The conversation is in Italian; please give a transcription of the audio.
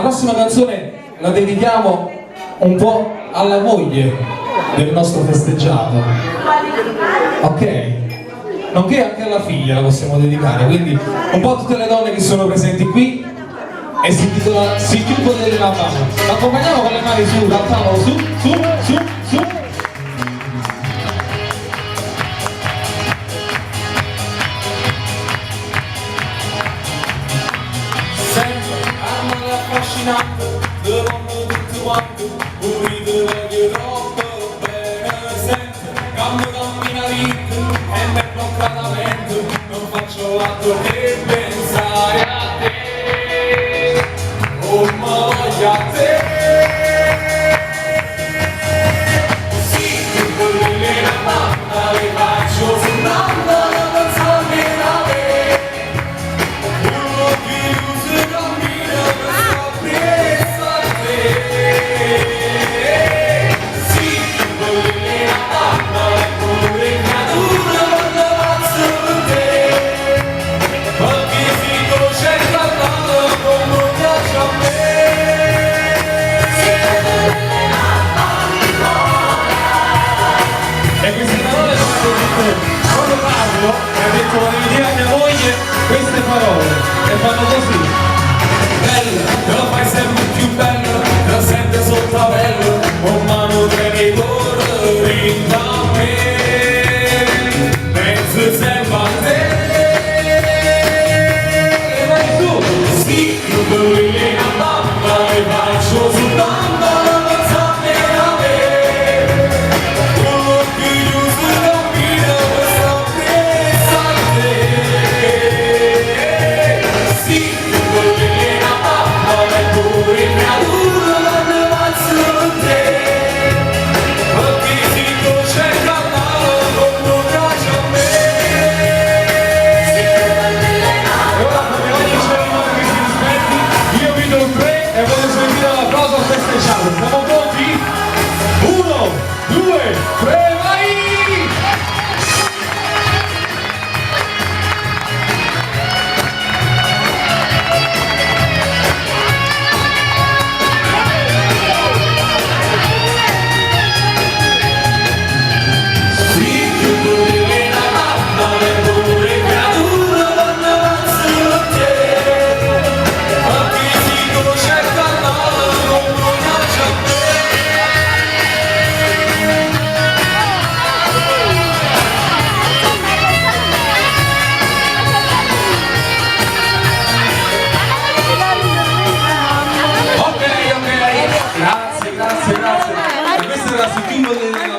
La prossima canzone la dedichiamo un po' alla moglie del nostro festeggiato, ok? Nonché anche alla figlia la possiamo dedicare, quindi un po' a tutte le donne che sono presenti qui, e si intitola Si chiude delle mano. L'accompagniamo con le mani su, dal tavolo, su, su, su, su. Affascinante, davanti tutti quanti, pulite voglio troppo bene, senti, cammina ritmo e me concretamente, non faccio altro che pensare a te, oh ma voglio a te. Sì, che volevi la banda, le faccio suonando, non pensarmi da me, uno chiuso cammino per volevi dire a mia moglie queste parole e fanno così. Bella, te lo fai sempre più bella, te la senti sotto la pelle, oh mano devi correre da me, penso sempre a te. E vai su! Sì, non volevi una bamba, le faccio sul bamba, non sappi da me, uno chiuso cammino per sorpresa a te. Sì, non volevi una bamba, ma pure creatura non faccio con te, perché si conosce il cavallo come un raggio a me. E ora come ogni cerimonia che si rispetti, io vi do un 3 e voglio sentire l'applauso a festeggiare. Siamo pronti? 1, 2, 3, vai! Grazie. E questa era la Si chiude delle